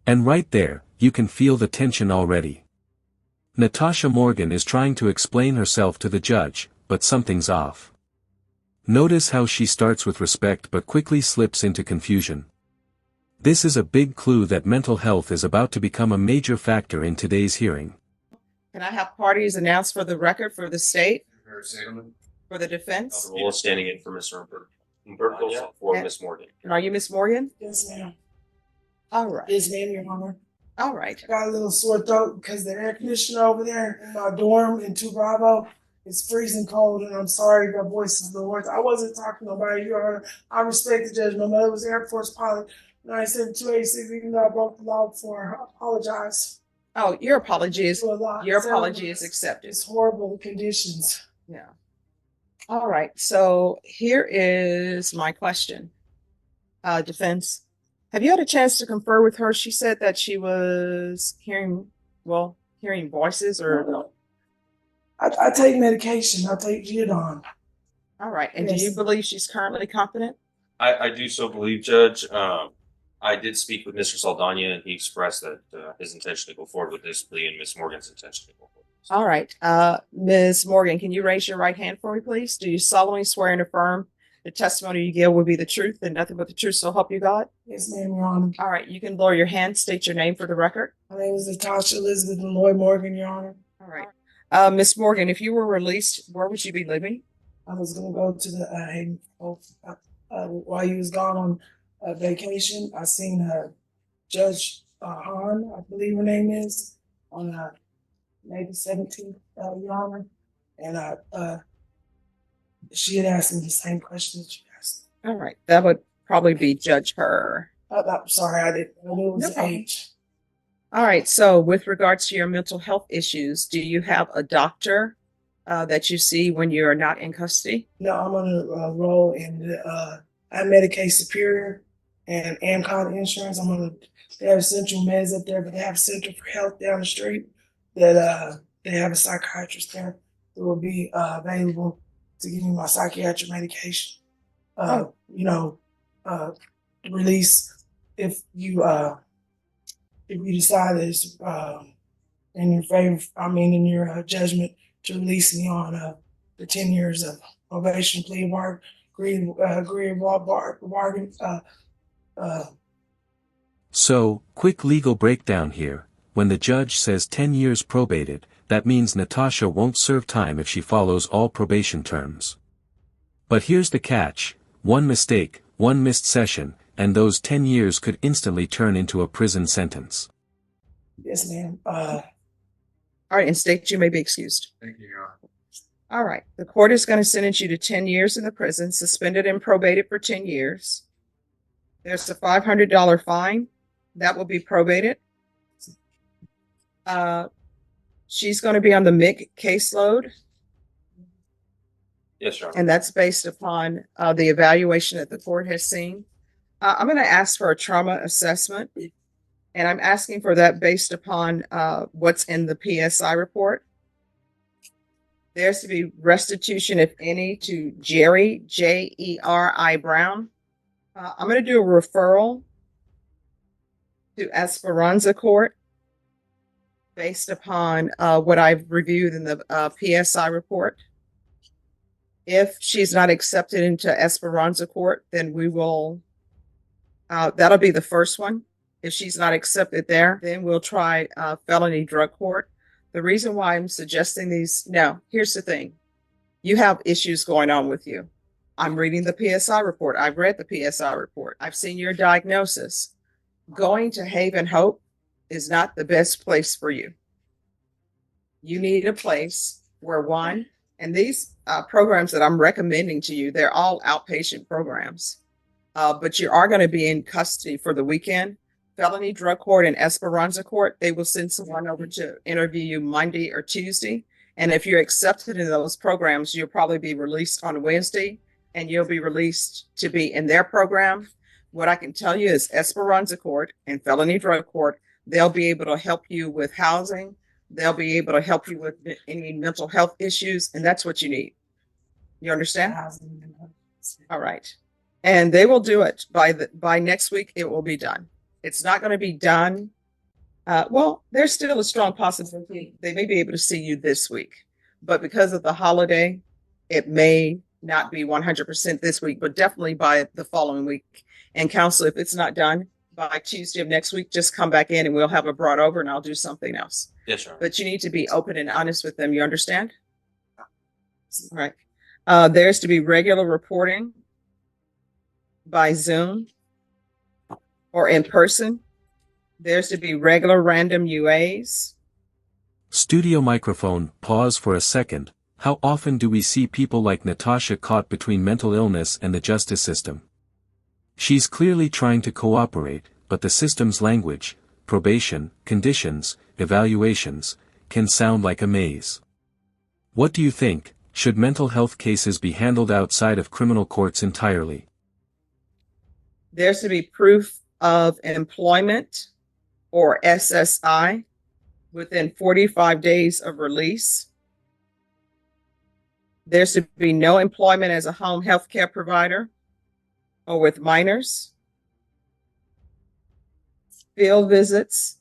And right there, you can feel the tension already. Natasha Morgan is trying to explain herself to the judge, but something's off. Notice how she starts with respect but quickly slips into confusion. This is a big clue that mental health is about to become a major factor in today's hearing. Can I have parties announced for the record for the state? For the defense? Rule standing in for Mr. Umberto for Miss Morgan. And are you Miss Morgan? Yes, ma'am. All right. Yes, ma'am, Your Honor. All right. I got a little sore throat because the air conditioner over there in my dorm in 2 Bravo is freezing cold, and I'm sorry your voice is the worst. I wasn't talking to nobody, Your Honor. I respect the judge. My mother was an Air Force pilot, 97286, even though I broke the law before her. I apologize. Oh, your apology is your It's apology is accepted. It's horrible conditions. Yeah. All right. So here is my question. Defense. Have you had a chance to confer with her? She said that she was hearing voices or. I take medication. I take Judon. All right. And Yes. do you believe she's currently competent? I do so believe, Judge. I did speak with Mr. Saldana, and he expressed that his intention to go forward with this plea and Miss Morgan's intention to go forward. All right. Ms. Morgan, can you raise your right hand for me, please? Do you solemnly swear and affirm the testimony you give will be the truth and nothing but the truth, so help you God? Yes, ma'am, Your Honor. All right. You can lower your hand, state your name for the record. My name is Natasha Elizabeth Lloyd Morgan, Your Honor. All right. Ms. Morgan, if you were released, where would you be living? I was gonna go to the while you was gone on vacation. I seen Judge Hahn, I believe her name is, on May the 17th, Your Honor, and she had asked me the same question that you asked. All right. That would probably be Judge Her. I'm sorry, I didn't. I knew it was No problem. age. All right. So with regards to your mental health issues, do you have a doctor that you see when you're not in custody? No, I'm gonna roll in the Medicaid Superior and Amcon Insurance. They have Central Meds up there, but they have Center for Health down the street. That they have a psychiatrist there that will be available to give me my psychiatric medication. Release if you decide that it's in your favor. In your judgment to release me on the 10 years of probation, plea of bargain. So, quick legal breakdown here. When the judge says 10 years probated, that means Natasha won't serve time if she follows all probation terms. But here's the catch: one mistake, one missed session, and those 10 years could instantly turn into a prison sentence. Yes, ma'am. All right. And state you may be excused. Thank you, Your Honor. All right. The court is going to sentence you to 10 years in the prison, suspended and probated for 10 years. There's a $500 fine that will be probated. She's going to be on the MIC caseload, Yes, Your Honor. and that's based upon the evaluation that the court has seen. I'm going to ask for a trauma assessment, and I'm asking for that based upon what's in the PSI report. There's to be restitution, if any, to Jerry, Jeri Brown. I'm going to do a referral to Esperanza Court based upon what I've reviewed in the PSI report. If she's not accepted into Esperanza Court, then we will, that'll be the first one. If she's not accepted there, then we'll try felony drug court. The reason why I'm suggesting these, now, here's the thing. You have issues going on with you. I'm reading the PSI report. I've read the PSI report. I've seen your diagnosis. Going to Haven Hope is not the best place for you. You need a place where one, and these programs that I'm recommending to you, they're all outpatient programs. But you are going to be in custody for the weekend. Felony drug court and Esperanza Court, they will send someone over to interview you Monday or Tuesday. And if you're accepted in those programs, you'll probably be released on Wednesday, and you'll be released to be in their program. What I can tell you is Esperanza Court and Felony Drug Court, they'll be able to help you with housing. They'll be able to help you with any mental health issues, and that's what you need. You understand? All right. And they will do it by next week. It will be done. It's not going to be done Well, there's still a strong possibility they may be able to see you this week, but because of the holiday, it may not be 100% this week, but definitely by the following week. And counsel, if it's not done by Tuesday of next week, just come back in and we'll have it brought over and I'll do something else. Yes, Your Honor. But you need to be open and honest with them. You understand? All right. There's to be regular reporting by Zoom or in person. There's to be regular random UAs. Studio microphone, pause for a second. How often do we see people like Natasha caught between mental illness and the justice system? She's clearly trying to cooperate, but the system's language, probation, conditions, evaluations, can sound like a maze. What do you think? Should mental health cases be handled outside of criminal courts entirely? There's to be proof of employment or SSI within 45 days of release. There's to be no employment as a home health care provider or with minors. Field visits,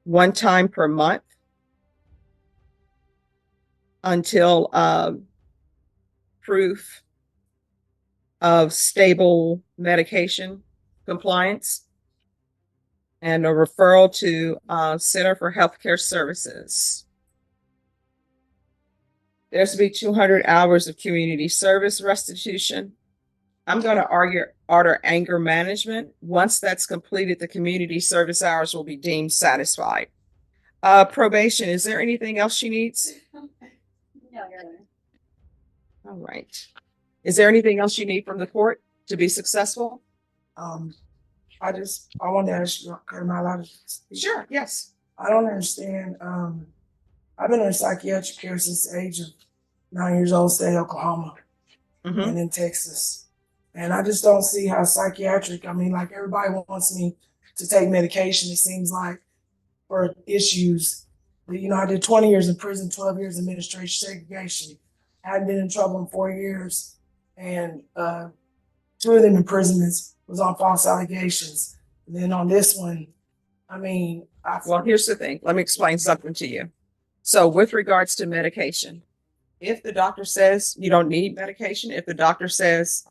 one time per month until proof of stable medication compliance, and a referral to Center for Healthcare Services. There's to be 200 hours of community service restitution. I'm going to order anger management. Once that's completed, the community service hours will be deemed satisfied. Probation, is there anything else she needs? No, Your Honor. All right. Is there anything else you need from the court to be successful? I want to ask you, am I allowed to speak? Sure, yes. I don't understand. I've been in psychiatric care since the age of 9 years old, state of Oklahoma, Mhm. and in Texas. And I just don't see how psychiatric, I mean, like everybody wants me to take medication, it seems like, for issues. You know, I did 20 years in prison, 12 years administration segregation. I hadn't been in trouble in 4 years. And 2 of them imprisonments was on false allegations. And then on this one, I mean, Well, here's the thing. Let me explain something to you. So with regards to medication, if the doctor says you don't need medication, if the doctor says,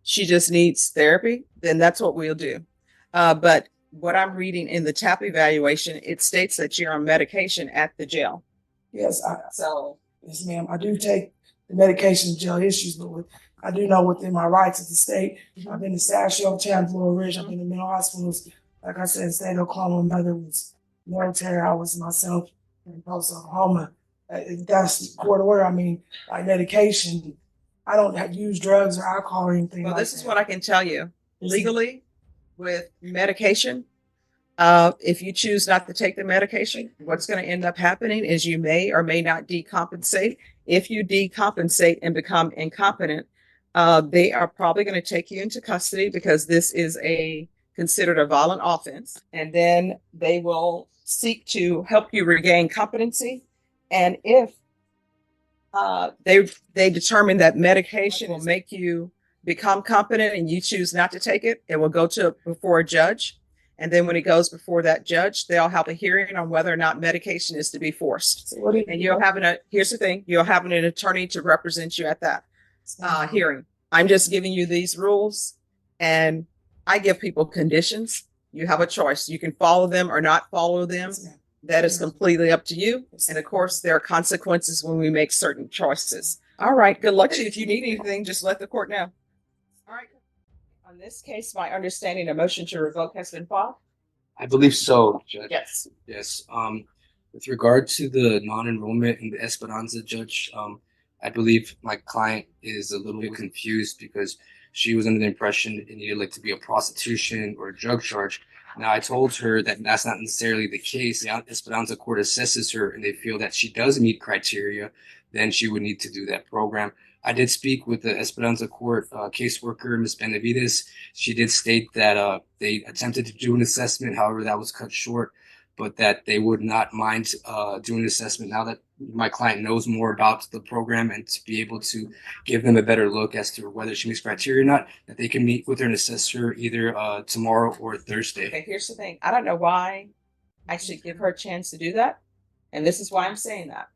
she just needs therapy, then that's what we'll do. But what I'm reading in the TAP evaluation, it states that you're on medication at the jail. yes, So yes, ma'am. I do take the medication jail issues, but I do know within my rights as the state. I've been to Sashio, Chandler, Blue Ridge. I've been to mental hospitals. Like I said, state of Oklahoma, my mother was military. I was myself in Tulsa, Oklahoma. That's court order. I mean, like medication. I don't use drugs or alcohol or anything. well, like this is that. what I can tell you. Legally, with medication, if you choose not to take the medication, what's going to end up happening is you may or may not decompensate. If you decompensate and become incompetent, they are probably going to take you into custody because this is considered a violent offense. And then they will seek to help you regain competency. And if they determine that medication will make you become competent and you choose not to take it, it will go before a judge. And then when it goes before that judge, they'll have a hearing on whether or not medication is to be forced. So And here's the thing, you'll have an attorney to represent you at that hearing. I'm just giving you these rules and I give people conditions. You have a choice. You can follow them or not follow them. That is completely up to you. And of course, there are consequences when we make certain choices. All right. Good luck to you. If you need anything, just let the court know. All right. On this case, my understanding, a motion to revoke has been filed. I believe so, Judge. Yes. Yes. With regard to the non-enrollment in the Esperanza, Judge, I believe my client is a little bit confused because she was under the impression it needed like to be a prostitution or a drug charge. Now, I told her that that's not necessarily the case. The Esperanza court assesses her and they feel that she does meet criteria, then she would need to do that program. I did speak with the Esperanza court caseworker, Ms. Benavides. She did state that they attempted to do an assessment. However, that was cut short, but that they would not mind doing an assessment now that my client knows more about the program and to be able to give them a better look as to whether she meets criteria or not, that they can meet with her and assess her either tomorrow or Thursday. Okay, here's the thing. I don't know why I should give her a chance to do that. And this is why I'm saying that.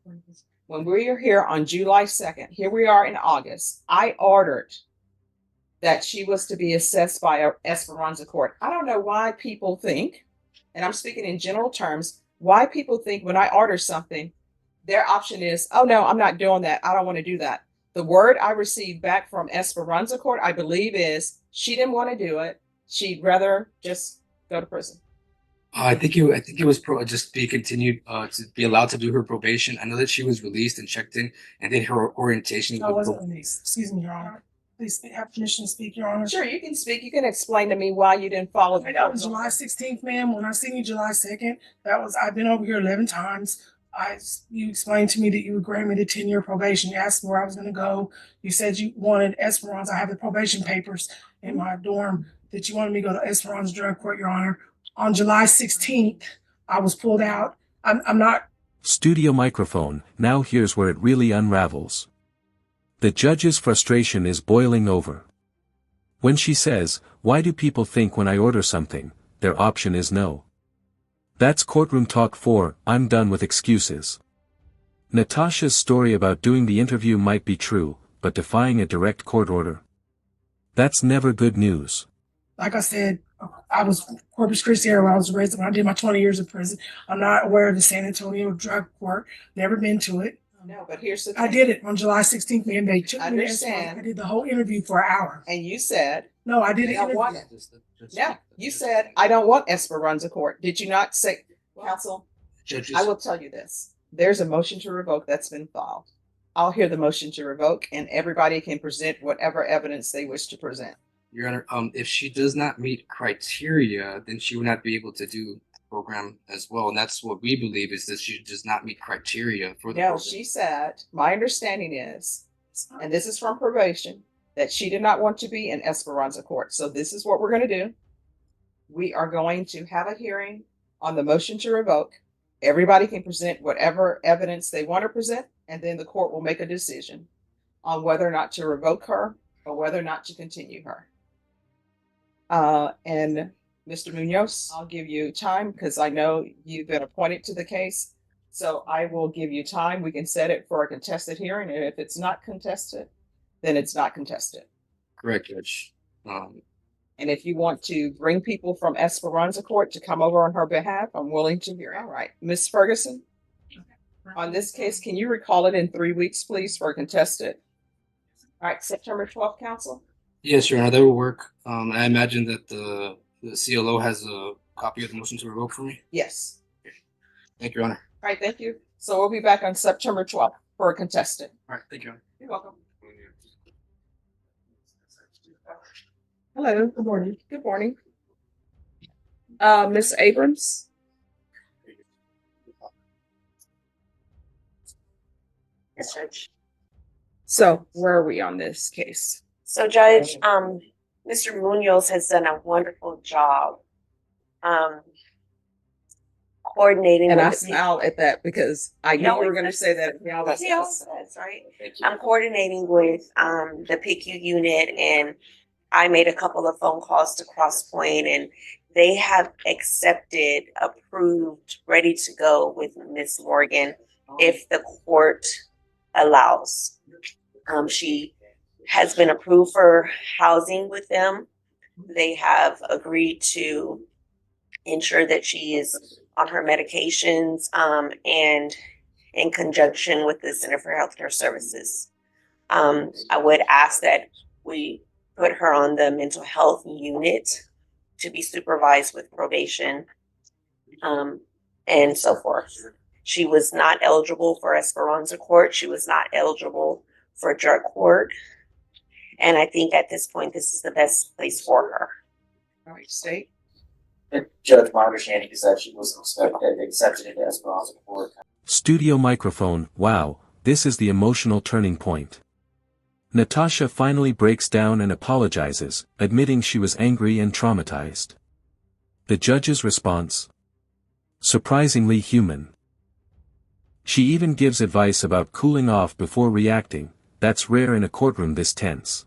When we were here on July 2nd, here we are in August, I ordered that she was to be assessed by a Esperanza court. I don't know why people think, and I'm speaking in general terms, why people think when I order something, their option is, oh no, I'm not doing that. I don't want to do that. The word I received back from Esperanza court, I believe, is she didn't want to do it. She'd rather just go to prison. I think it was just be continued to be allowed to do her probation. I know that she was released and checked in and did her orientation. I wasn't released. Excuse me, Your Honor. Please have permission to speak, Your Honor. Sure, you can speak. You can explain to me why you didn't follow the That was July 16th, ma'am. When I seen you July 2nd, I've been over here 11 times. You explained to me that you would grant me the 10-year probation. You asked me where I was going to go. You said you wanted Esperanza. I have the probation papers in my dorm that you wanted me to go to Esperanza Drug Court, Your Honor. On July 16th, I was pulled out. I'm not. Studio microphone, now here's where it really unravels. The judge's frustration is boiling over. When she says, why do people think when I order something, their option is no. That's courtroom talk for, I'm done with excuses. Natasha's story about doing the interview might be true, but defying a direct court order? That's never good news. Like I said, I was Corpus Christi area where I was raised when I did my 20 years in prison. I'm not aware of the San Antonio Drug Court. Never been to it. No, but here's the thing. I did it on July 16th, man. They took me to Understand. Esperanza. I did the whole interview for an hour. And you said, No, I did I it. don't want it. Yeah, you said, I don't want Esperanza court. Did you not say, counsel? Judges, I will tell you this. There's a motion to revoke that's been filed. I'll hear the motion to revoke and everybody can present whatever evidence they wish to present. Your Honor, if she does not meet criteria, then she would not be able to do the program as well. And that's what we believe, is that she does not meet criteria for the No, program. she said, my understanding is, and this is from probation, that she did not want to be in Esperanza court. So this is what we're going to do. We are going to have a hearing on the motion to revoke. Everybody can present whatever evidence they want to present, and then the court will make a decision on whether or not to revoke her or whether or not to continue her. And Mr. Munoz, I'll give you time because I know you've been appointed to the case. So I will give you time. We can set it for a contested hearing. And if it's not contested, then it's not contested. Correct, Judge. And if you want to bring people from Esperanza Court to come over on her behalf, I'm willing to hear. All right. Ms. Ferguson, on this case, can you recall it in 3 weeks, please, for a contested? All right, September 12th, counsel? Yes, Your Honor, that will work. I imagine that the CLO has a copy of the motion to revoke for me. Yes. Thank you, Your Honor. All right, thank you. So we'll be back on September 12th for a contested. All right, thank you, Your Honor. You're welcome. Hello, good morning. Good morning. Ms. Abrams? Yes, Judge. So where are we on this case? So, Judge, Mr. Munoz has done a wonderful job coordinating And with I the smiled at that because I knew No, you were going to say that. Yeah, He always says, right? Thank you. I'm coordinating with the PICU unit, and I made a couple of phone calls to Crosspoint, and they have accepted, approved, ready to go with Miss Morgan if the court allows. She has been approved for housing with them. They have agreed to ensure that she is on her medications and in conjunction with the Center for Healthcare Services. I would ask that we put her on the mental health unit to be supervised with probation and so forth. She was not eligible for Esperanza Court. She was not eligible for drug court. And I think at this point, this is the best place for her. All right, state. Judge, my understanding is that she was accepted into Esperanza Court. Studio microphone, wow, this is the emotional turning point. Natasha finally breaks down and apologizes, admitting she was angry and traumatized. The judge's response? Surprisingly human. She even gives advice about cooling off before reacting. That's rare in a courtroom this tense.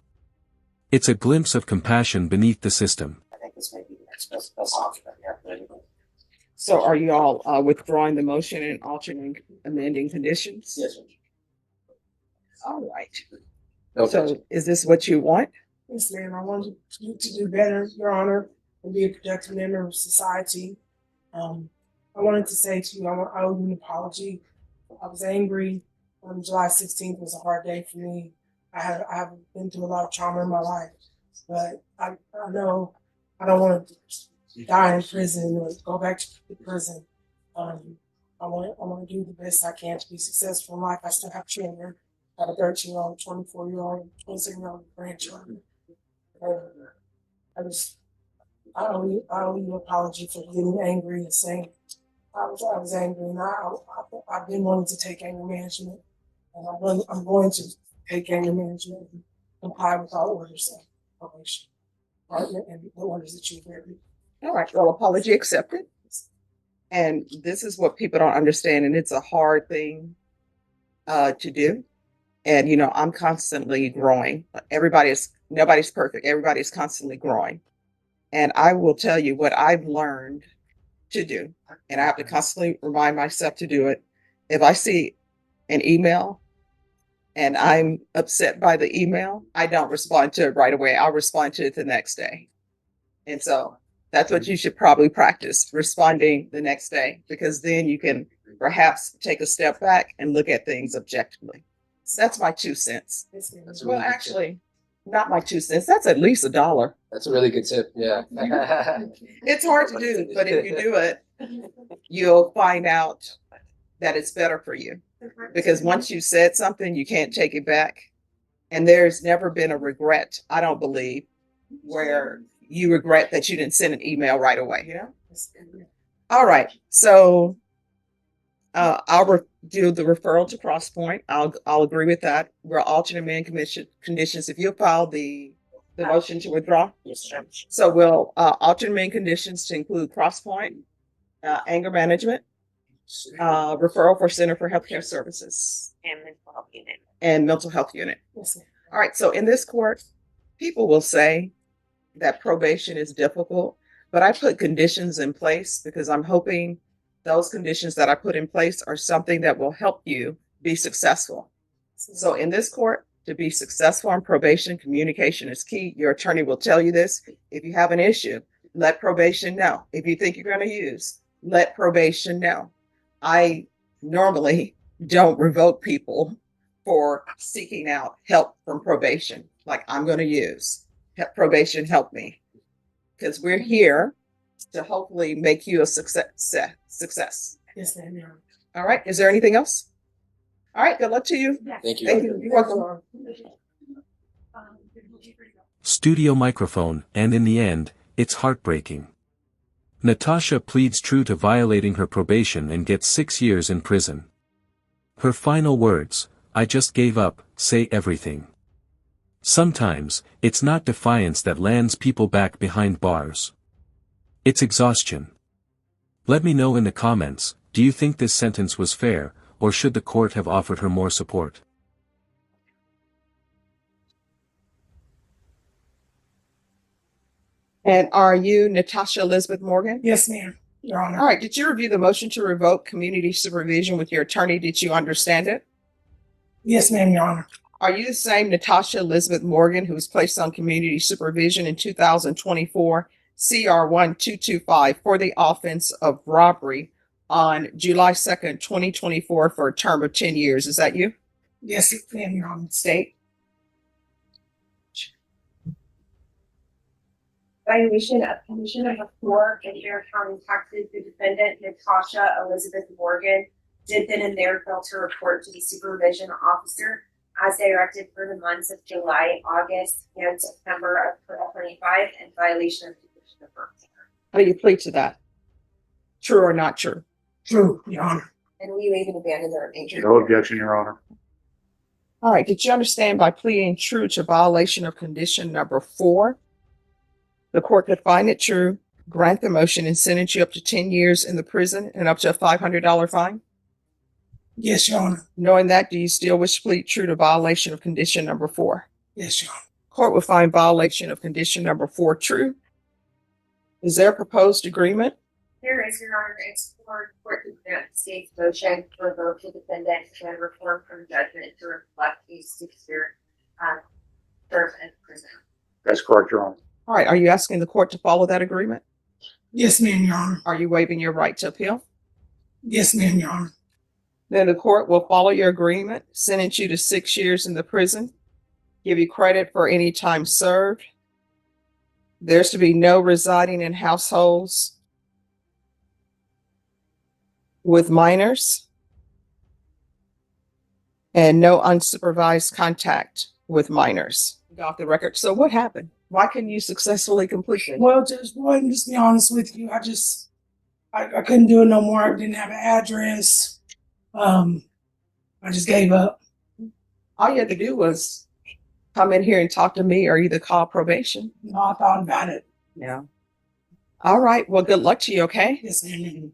It's a glimpse of compassion beneath the system. I think this may be the next best option. So are you all withdrawing the motion and altering amending conditions? Yes, Judge. All right. No, So is this what you want? Yes, ma'am. I want you to do better, Your Honor, and be a productive member of society. I wanted to say to you, I owe you an apology. I was angry. July 16th was a hard day for me. I have been through a lot of trauma in my life, but I know I don't want to die in prison or go back to prison. I want to do the best I can to be successful in life. I still have children. I have a 13-year-old, 24-year-old, 27-year-old grandchildren. I owe you an apology for getting angry and saying I was angry, and I've been wanting to take anger management, and I'm going to take anger management and comply with all orders of probation and the orders that you've written. All right. Well, apology accepted. And this is what people don't understand, and it's a hard thing to do. And I'm constantly growing. Nobody's perfect. Everybody's constantly growing. And I will tell you what I've learned to do, and I have to constantly remind myself to do it. If I see an email and I'm upset by the email, I don't respond to it right away. I'll respond to it the next day. And so that's what you should probably practice, responding the next day, because then you can perhaps take a step back and look at things objectively. So that's my 2 cents. Yes, ma'am. Well, actually, not my 2 cents. That's at least $1. That's a really good tip. Yeah. It's hard to do, but if you do it, you'll find out that it's better for you. Because once you said something, you can't take it back. And there's never been a regret, I don't believe, where you regret that you didn't send an email right away. All right. So I'll do the referral to Crosspoint. I'll agree with that. We're alternate man conditions. If you file the motion to withdraw. Yes, Judge. So we'll alternate man conditions to include Crosspoint, anger management, referral for Center for Healthcare Services, And mental health unit. and mental health unit. Yes, ma'am. All right. So in this court, people will say that probation is difficult, but I put conditions in place because I'm hoping those conditions that I put in place are something that will help you be successful. So in this court, to be successful on probation, communication is key. Your attorney will tell you this. If you have an issue, let probation know. If you think you're going to use, let probation know. I normally don't revoke people for seeking out help from probation. Like, I'm going to use probation, help me. Because we're here to hopefully make you a success. Yes, ma'am. Your Honor. All right. Is there anything else? All right. Good luck to you. Thank you. Thank you. You're welcome. Studio microphone, and in the end, it's heartbreaking. Natasha pleads true to violating her probation and gets 6 years in prison. Her final words, "I just gave up," say everything. Sometimes, it's not defiance that lands people back behind bars. It's exhaustion. Let me know in the comments, do you think this sentence was fair, or should the court have offered her more support? And are you Natasha Elizabeth Morgan? Yes, ma'am. Your Honor. All right. Did you review the motion to revoke community supervision with your attorney? Did you understand it? Yes, ma'am. Your Honor. Are you the same Natasha Elizabeth Morgan who was placed on community supervision in 2024 CR 1225 for the offense of robbery on July 2nd, 2024 for a term of 10 years? Is that you? Yes, ma'am. Your Honor. State. Valuation of condition number 4 in Air County taxes, the defendant Natasha Elizabeth Morgan did then and there fail to report to the supervision officer as directed for the months of July, August, and September of 2025 in violation of condition number 4. How do you plead to that? True or not true? True, Your Honor. And will you even abandon the remainder? No objection, Your Honor. All right. Did you understand by pleading true to violation of condition number 4? The court could find it true, grant the motion, and sentence you up to 10 years in the prison and up to a $500 fine? Yes, Your Honor. Knowing that, do you still wish to plead true to violation of condition number 4? Yes, Your Honor. Court will find violation of condition number 4 true. Is there a proposed agreement? There is, Your Honor, it's for court to grant the state's motion to revoke the defendant and reform from judgment to reflect a 6-year term in prison. That's correct, Your Honor. All right, are you asking the court to follow that agreement? Yes, ma'am, Your Honor. Are you waiving your right to appeal? Yes, ma'am, Your Honor. Then the court will follow your agreement, sentence you to 6 years in the prison, give you credit for any time served. There's to be no residing in households with minors and no unsupervised contact with minors. Off the record. So what happened? Why couldn't you successfully complete it? Well, Judge Boyd, just be honest with you, I couldn't do it no more. I didn't have an address. I just gave up. All you had to do was come in here and talk to me or either call probation. No, I thought about it. Yeah. All right. Well, good luck to you, okay? Yes, ma'am.